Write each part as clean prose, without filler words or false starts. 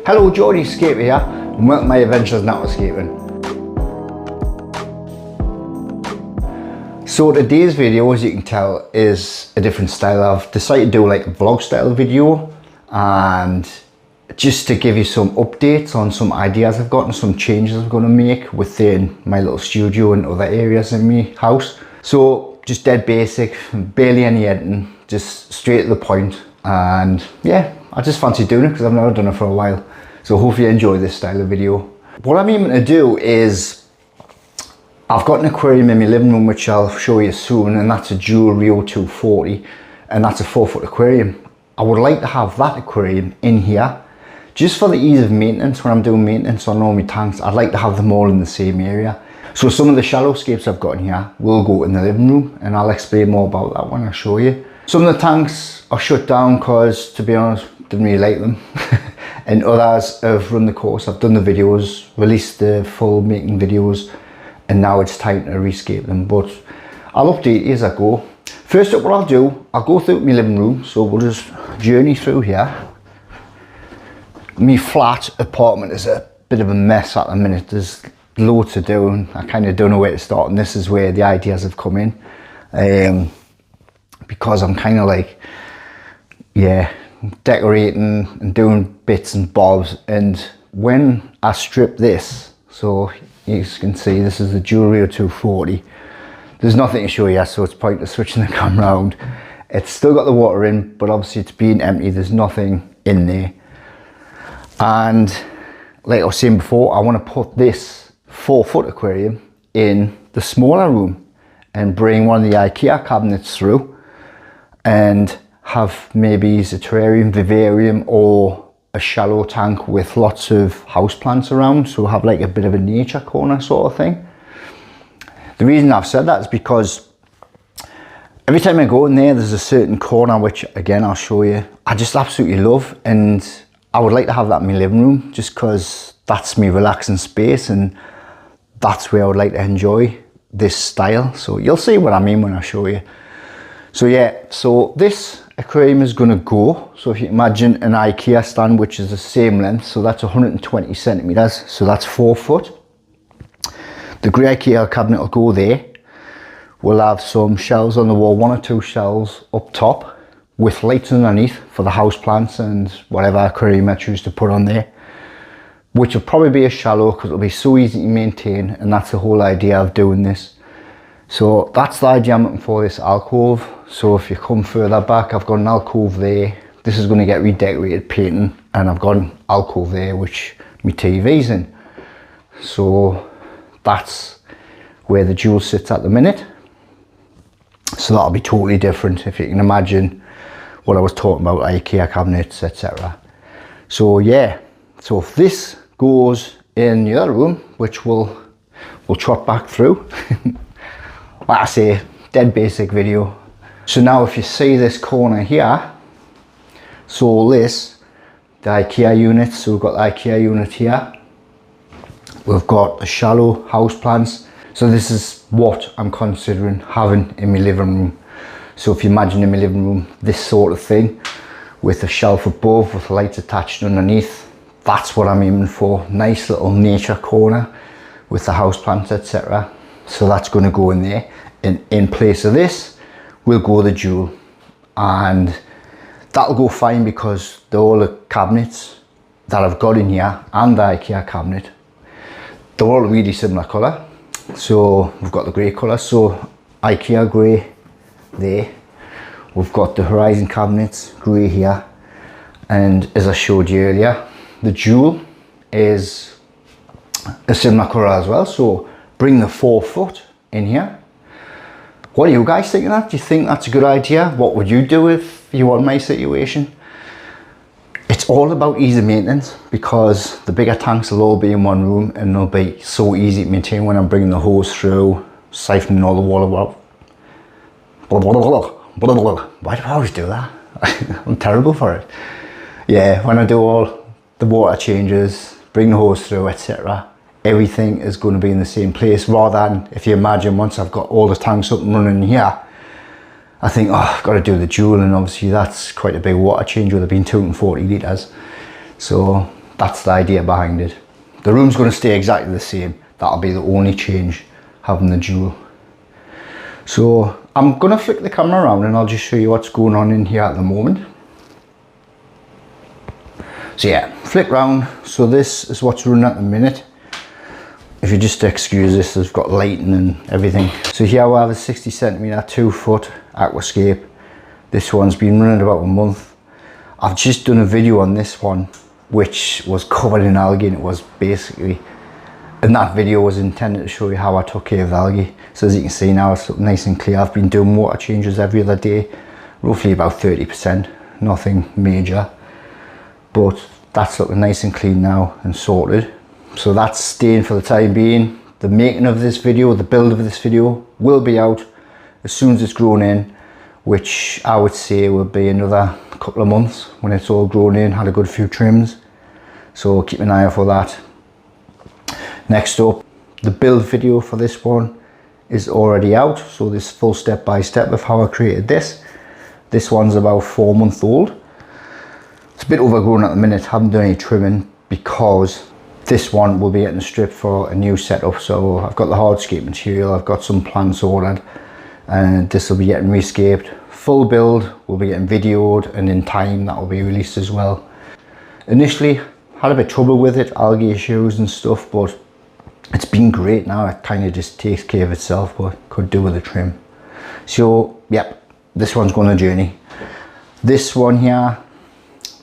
Hello, Geordie Escape here, and welcome to my adventures in aquascaping. So today's video, as you can tell, is a different style. I've decided to do like a vlog style video, and just to give you some updates on some ideas I've got and some changes I'm going to make within my little studio and other areas in my house. So just dead basic, barely any editing, just straight to the point. And yeah, I just fancy doing it because I've never done it for a while. So hopefully you enjoy this style of video. What I'm aiming to do is, I've got an aquarium in my living room which I'll show you soon, and that's a dual Rio 240, and that's a 4-foot aquarium. I would like to have that aquarium in here just for the ease of maintenance. When I'm doing maintenance on all my tanks, I'd like to have them all in the same area. So some of the shallow scapes I've got in here will go in the living room, and I'll explain more about that when I show you. Some of the tanks are shut down because, to be honest, didn't really like them. And others have run the course. I've done the videos, released the full making videos, and now it's time to rescape them. But I'll update you as I go. First up, what I'll do, I'll go through my living room. So we'll just journey through here. My flat apartment is a bit of a mess at the minute. There's loads to do, and I kind of don't know where to start. And this is where the ideas have come in. Because I'm kind of like, yeah, decorating and doing bits and bobs. And when I strip this, so you can see this is the dual Rio 240. There's nothing to show you, so it's pointless switching the camera around. It's still got the water in, but obviously it's being empty. There's nothing in there. And like I was saying before, I want to put this 4-foot aquarium in the smaller room and bring one of the IKEA cabinets through and have maybe a terrarium, vivarium, or a shallow tank with lots of houseplants around, so have like a bit of a nature corner sort of thing. The reason I've said that is because every time I go in there, there's a certain corner which, again, I'll show you, I just absolutely love, and I would like to have that in my living room just because that's my relaxing space, and that's where I would like to enjoy this style. So you'll see what I mean when I show you. So yeah, so this aquarium is going to go, so if you imagine an IKEA stand which is the same length, so that's 120 centimeters, so that's 4 foot. The grey IKEA cabinet will go there. We'll have some shelves on the wall, 1 or 2 shelves up top with lights underneath for the house plants and whatever aquarium I choose to put on there, which will probably be a shallow because it'll be so easy to maintain, and that's the whole idea of doing this. So that's the idea I'm looking for, this alcove. So if you come further back, I've got an alcove there. This is going to get redecorated, painting, and I've got an alcove there which my TV's in. So that's where the dual sits at the minute. So that'll be totally different, if you can imagine what I was talking about, IKEA cabinets, etc. So yeah, so if this goes in the other room, which we'll trot back through. Like I say, dead basic video. So now if you see this corner here, so this, the IKEA unit, so we've got the IKEA unit here. We've got the shallow house plants. So this is what I'm considering having in my living room. So if you imagine in my living room, this sort of thing, with a shelf above, with lights attached underneath, that's what I'm aiming for. Nice little nature corner with the house plants, etc. So that's going to go in there, and in place of this will go the dual, and that'll go fine because all the cabinets that I've got in here and the IKEA cabinet, they're all really similar colour. So we've got the grey colour, so IKEA grey there, we've got the Horizon cabinets grey here, and as I showed you earlier, the dual is a similar colour as well. So bring the 4 foot in here. What do you guys think of that? Do you think that's a good idea? What would you do if you were in my situation? It's all about easy maintenance because the bigger tanks will all be in one room, and they'll be so easy to maintain when I'm bringing the hose through, siphoning all the water out. Why do I always do that? I'm terrible for it. Yeah, when I do all the water changes, bring the hose through, etc., everything is going to be in the same place, rather than, if you imagine, once I've got all the tanks up and running here, I think, oh, I've got to do the dual, and obviously that's quite a big water change with it being 240 litres. So that's the idea behind it. The room's going to stay exactly the same. That'll be the only change, having the dual. So I'm going to flick the camera around and I'll just show you what's going on in here at the moment. So yeah, flick round. So this is what's running at the minute. If you just excuse this, it's got lighting and everything. So here we have a 60 centimeter 2 foot aquascape. This one's been running about a month. I've just done a video on this one which was covered in algae, and it was basically, and that video was intended to show you how I took care of the algae. So as you can see now, it's nice and clear. I've been doing water changes every other day, roughly about 30%, nothing major, but that's looking nice and clean now and sorted. So that's staying for the time being. The making of this video, the build of this video will be out as soon as it's grown in, which I would say will be another couple of months when it's all grown in, had a good few trims. So keep an eye out for that. Next up, the build video for this one is already out. So this full step by step of how I created this. This one's about 4 months old. It's a bit overgrown at the minute, haven't done any trimming because this one will be getting stripped for a new setup. So I've got the hardscape material, I've got some plants ordered, and this will be getting rescaped. Full build will be getting videoed, and in time that will be released as well. Initially had a bit of trouble with it, algae issues and stuff, but it's been great now. It kind of just takes care of itself, but could do with a trim. So yep, this one's going on a journey. This one here,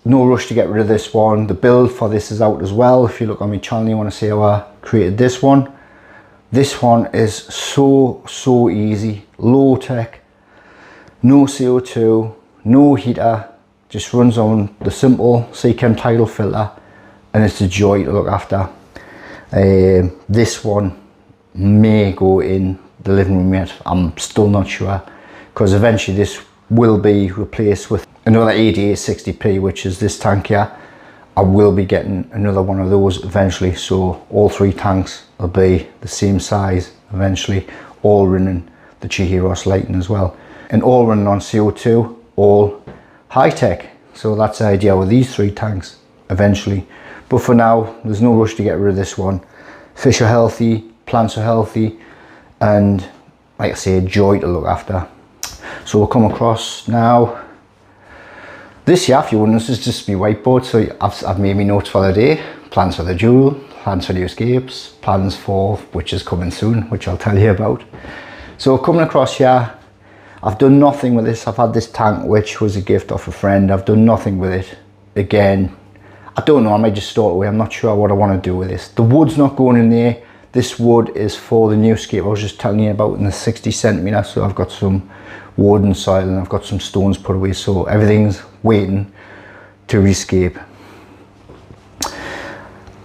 no rush to get rid of this one. The build for this is out as well. If you look on my channel, you want to see how I created this one. This one is so easy, low tech, no CO2, no heater, just runs on the simple Seachem tidal filter, and it's a joy to look after. This one may go in the living room yet, I'm still not sure, because eventually this will be replaced with another 8860p, which is this tank here. I will be getting another one of those eventually, so all 3 tanks will be the same size eventually, all running the Chihiros lighting as well, and all running on CO2, all high tech. So that's the idea with these 3 tanks eventually, but for now there's no rush to get rid of this one. Fish are healthy, plants are healthy, and like I say, a joy to look after. So we'll come across now. This here, if you wouldn't, this is just my whiteboard. So I've made me notes for the day. Plans for the dual, plans for the escapes, plans for which is coming soon, which I'll tell you about. So coming across here, I've done nothing with this. I've had this tank, which was a gift off a friend. I've done nothing with it. Again, I don't know, I might just store it away. I'm not sure what I want to do with this. The wood's not going in there. This wood is for the new scape I was just telling you about in the 60 centimeter. So I've got some wood and soil, and I've got some stones put away, so everything's waiting to rescape.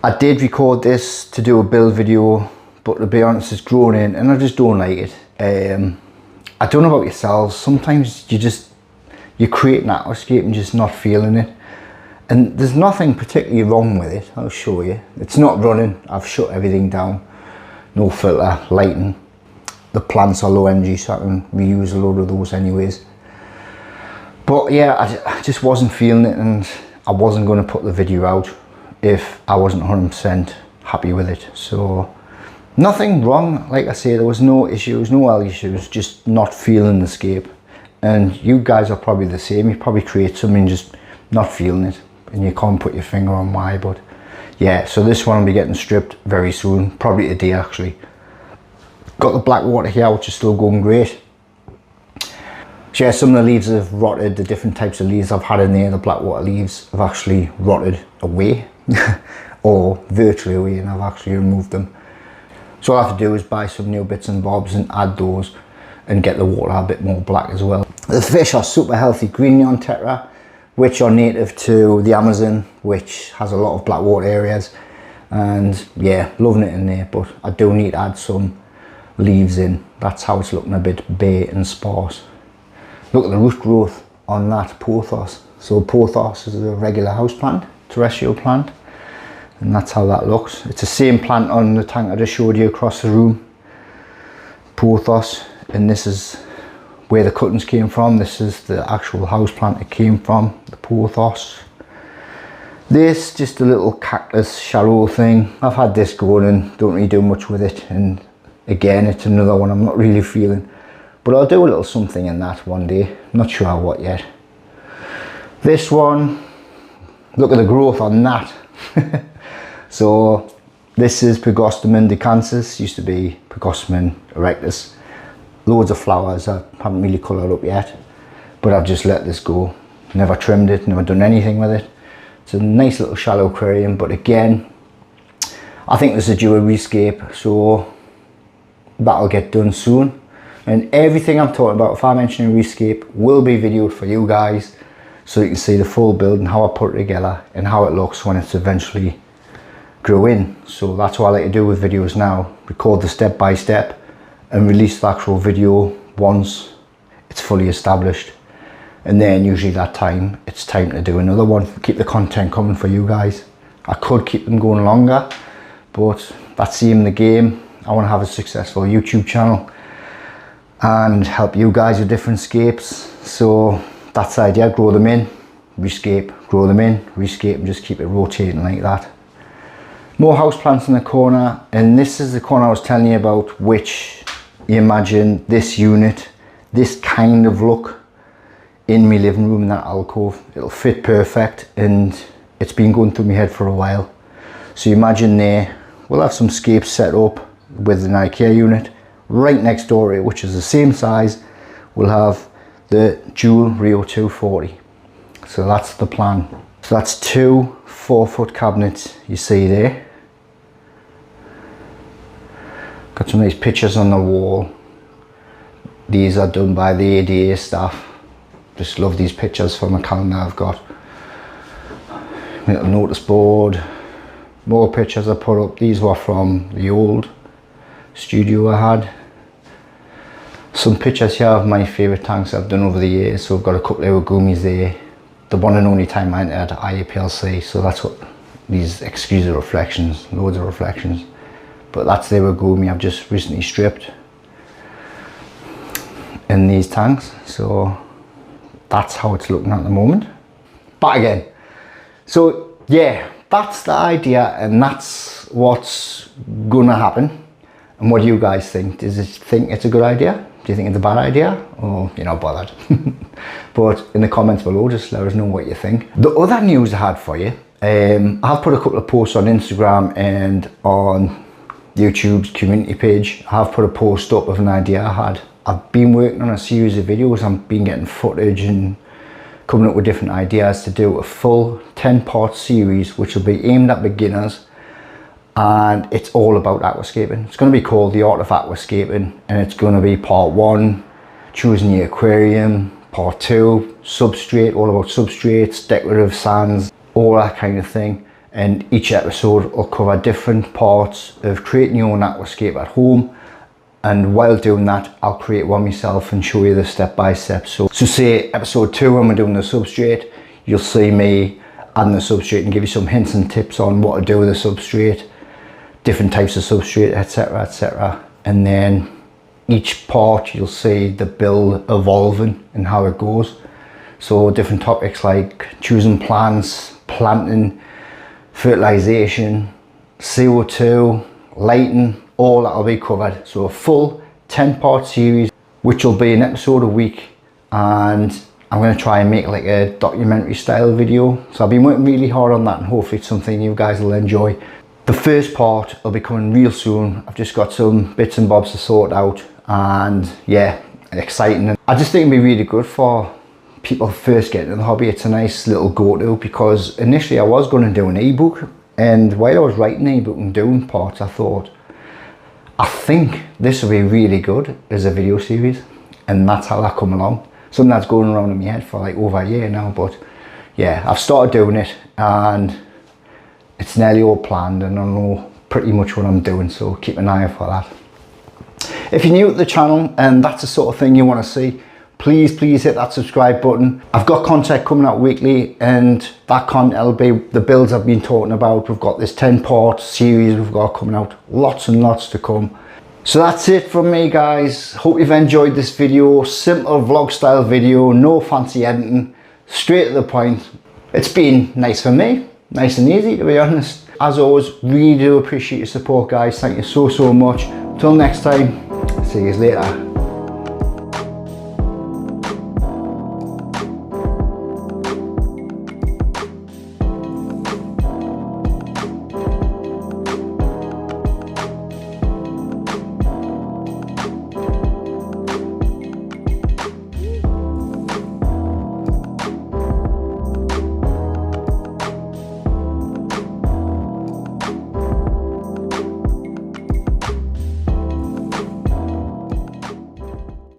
I did record this to do a build video, but to be honest, it's grown in and I just don't like it. I don't know about yourselves, sometimes you create an aquascape and just not feeling it, and there's nothing particularly wrong with it. I'll show you. It's not running, I've shut everything down, no filter, lighting. The plants are low energy, so I can reuse a load of those anyways. But yeah, I just wasn't feeling it, and I wasn't going to put the video out if I wasn't 100% happy with it. So nothing wrong, like I say, there was no issues, no algae issues, just not feeling the scape. And you guys are probably the same. You probably create something just not feeling it, and you can't put your finger on why. But yeah, so this one will be getting stripped very soon, probably today actually. Got the black water here, which is still going great. So yeah, some of the leaves have rotted. The different types of leaves I've had in there, the black water leaves, have actually rotted away or virtually away, and I've actually removed them. So all I have to do is buy some new bits and bobs and add those and get the water a bit more black as well. The fish are super healthy green neon tetra, which are native to the Amazon, which has a lot of black water areas, and yeah, loving it in there. But I do need to add some leaves in. That's how it's looking a bit bare and sparse. Look at the root growth on that pothos. So pothos is a regular house plant, terrestrial plant, and that's how that looks. It's the same plant on the tank I just showed you across the room, pothos, and this is where the cuttings came from. This is the actual house plant it came from, the pothos. This, just a little cactus shallow thing. I've had this going and don't really do much with it, and again it's another one I'm not really feeling, but I'll do a little something in that one day. Not sure what yet. This one, look at the growth on that. So this is Pygostemon decanthus, used to be Pygostemon erectus. Loads of flowers. I haven't really coloured up yet, but I've just let this go. Never trimmed it, never done anything with it. It's a nice little shallow aquarium, but again, I think this is due a rescape, so that'll get done soon. And everything I'm talking about, if I mention a rescape, will be videoed for you guys, so you can see the full build and how I put it together and how it looks when it's eventually grew in. So that's what I like to do with videos now, record the step by step and release the actual video once it's fully established. And then usually that time, it's time to do another one. Keep the content coming for you guys. I could keep them going longer, but that's the aim of the game. I want to have a successful YouTube channel and help you guys with different scapes. So that's the idea, grow them in, rescape, grow them in, rescape, and just keep it rotating like that. More houseplants in the corner, and this is the corner I was telling you about, which you imagine this unit, this kind of look in my living room in that alcove. It'll fit perfect, and it's been going through my head for a while. So you imagine there, we'll have some scapes set up with an IKEA unit. Right next door to it, which is the same size, we'll have the dual Rio 240. So that's the plan. So that's 2 4-foot cabinets you see there. Got some nice pictures on the wall. These are done by the ADA staff. Just love these pictures from a calendar I've got. Little notice board. More pictures I put up. These were from the old studio I had. Some pictures here of my favourite tanks I've done over the years. So I've got a couple of Agumis there. The one and only time I entered IAPLC, so that's what these, excuse the reflections, loads of reflections. But that's the Agumi I've just recently stripped in these tanks. So that's how it's looking at the moment. Back again. So yeah, that's the idea, and that's what's gonna happen. And what do you guys think? Do you think it's a good idea? Do you think it's a bad idea? Or you're not bothered? But in the comments below, just let us know what you think. The other news I had for you, I've put a couple of posts on Instagram and on YouTube's community page. I've put a post up of an idea I had. I've been working on a series of videos. I've been getting footage and coming up with different ideas to do a full 10-part series, which will be aimed at beginners, and it's all about aquascaping. It's going to be called The Art of Aquascaping, and it's going to be part 1, choosing the aquarium, part 2, substrate, all about substrates, decorative sands, all that kind of thing. And each episode will cover different parts of creating your own aquascape at home. And while doing that, I'll create one myself and show you the step-by-step. So say episode 2, when we're doing the substrate, you'll see me adding the substrate and give you some hints and tips on what to do with the substrate, different types of substrate, etc, etc. And then each part you'll see the build evolving and how it goes. So different topics like choosing plants, planting, fertilization, CO2, lighting, all that will be covered. So a full 10-part series, which will be an episode a week, and I'm going to try and make like a documentary style video. So I've been working really hard on that, and hopefully it's something you guys will enjoy. The first part will be coming real soon. I've just got some bits and bobs to sort out, and yeah, exciting. I just think it'd be really good for people first getting into the hobby. It's a nice little go-to, because initially I was going to do an ebook, and while I was writing the ebook and doing parts, I thought, I think this will be really good as a video series, and that's how that come along. Something that's going around in my head for like over a year now, but yeah, I've started doing it, and it's nearly all planned, and I know pretty much what I'm doing, so keep an eye out for that. If you're new to the channel and that's the sort of thing you want to see, please hit that subscribe button. I've got content coming out weekly, and that content will be the builds I've been talking about. We've got this 10-part series we've got coming out, lots and lots to come. So that's it from me, guys. Hope you've enjoyed this video. Simple vlog style video, no fancy editing, straight to the point. It's been nice for me, nice and easy, to be honest. As always, really do appreciate your support, guys. Thank you so much. Till next time, see you later.